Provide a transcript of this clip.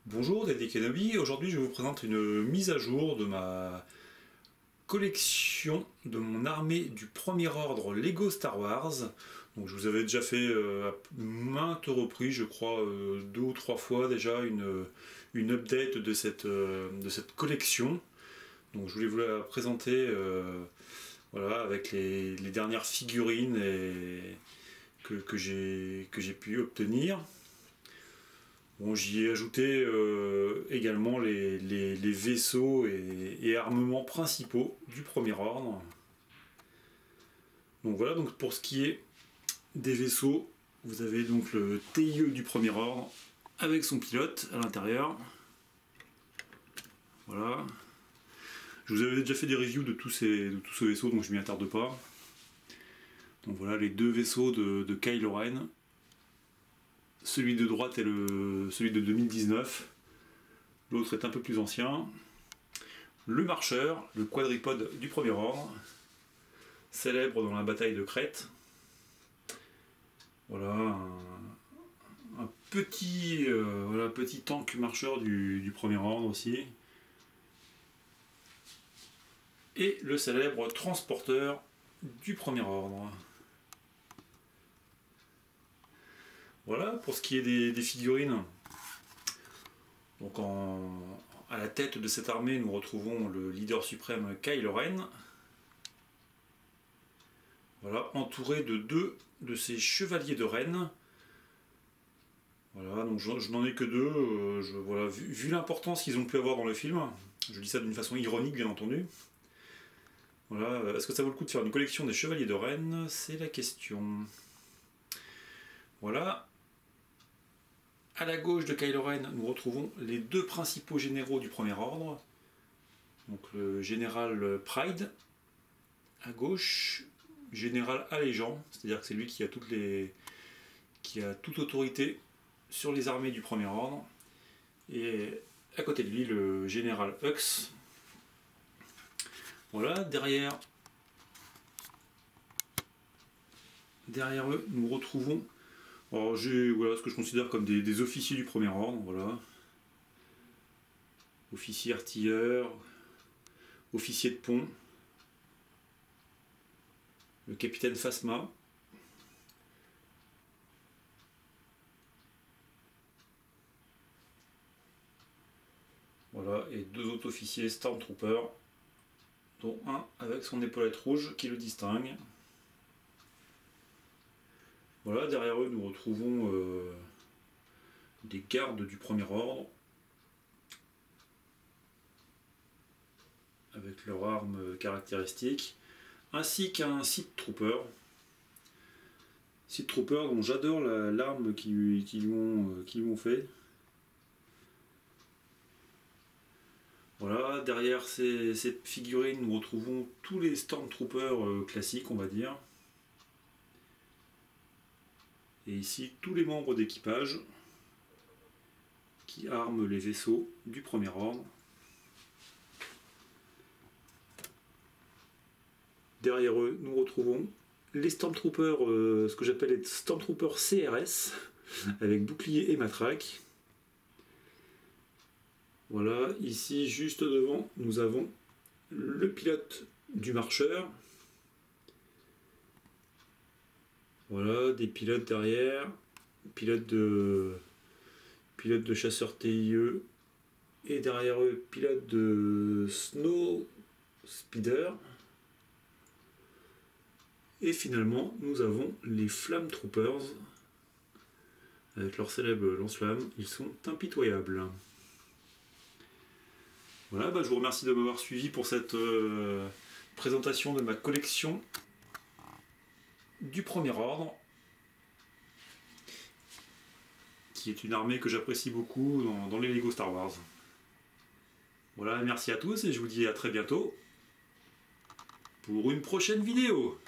Bonjour Daddy Kenobi, aujourd'hui je vous présente une mise à jour de ma collection de mon armée du premier ordre Lego Star Wars. Donc je vous avais déjà fait à maintes reprises, je crois 2 ou 3 fois déjà, une update de cette collection. Donc je voulais vous la présenter voilà, avec les dernières figurines que j'ai pu obtenir. Bon, j'y ai ajouté également les vaisseaux et armements principaux du premier ordre. Donc voilà, donc pour ce qui est des vaisseaux, vous avez donc le TIE du premier ordre avec son pilote à l'intérieur. Voilà. Je vous avais déjà fait des reviews de tous ces vaisseaux, donc je m'y attarde pas. Donc voilà les deux vaisseaux de Kylo Ren. Celui de droite est celui de 2019. L'autre est un peu plus ancien. Le marcheur, le quadripode du premier ordre, célèbre dans la bataille de Crète. Voilà un petit, petit tank marcheur du premier ordre aussi. Et le célèbre transporteur du premier ordre. Voilà pour ce qui est des figurines. Donc à la tête de cette armée, nous retrouvons le leader suprême Kylo Ren. Voilà, entouré de deux de ces chevaliers de Ren. Voilà, donc je n'en ai que deux. Voilà, vu l'importance qu'ils ont pu avoir dans le film, je dis ça d'une façon ironique bien entendu. Voilà, est-ce que ça vaut le coup de faire une collection des chevaliers de Ren? C'est la question. Voilà. À la gauche de Kylo Ren, nous retrouvons les deux principaux généraux du premier ordre. Donc le général Pride, à gauche, général allégeant, c'est-à-dire que c'est lui qui a toute autorité sur les armées du premier ordre. Et à côté de lui, le général Hux. Voilà, derrière eux, nous retrouvons ce que je considère comme des officiers du premier ordre. Voilà. Officier artilleur, officier de pont, le capitaine Phasma. Voilà, et deux autres officiers Stormtroopers, dont un avec son épaulette rouge qui le distingue. Voilà, derrière eux, nous retrouvons des gardes du premier ordre, avec leurs armes caractéristiques, ainsi qu'un Sith Trooper. Sith Trooper dont j'adore l'arme qu'ils lui ont fait. Voilà, derrière cette figurine, nous retrouvons tous les Stormtroopers classiques, on va dire. Et ici, tous les membres d'équipage qui arment les vaisseaux du premier ordre. Derrière eux, nous retrouvons les Stormtroopers, ce que j'appelle les Stormtroopers CRS, avec bouclier et matraque. Voilà, ici, juste devant, nous avons le pilote du marcheur. Voilà, des pilotes derrière, pilote de chasseur TIE, et derrière eux, pilote de Snow Speeder. Et finalement, nous avons les Flame Troopers, avec leur célèbre lance-flamme. Ils sont impitoyables. Voilà, je vous remercie de m'avoir suivi pour cette présentation de ma collection du premier ordre, qui est une armée que j'apprécie beaucoup dans les Lego Star Wars. Voilà, merci à tous et je vous dis à très bientôt pour une prochaine vidéo.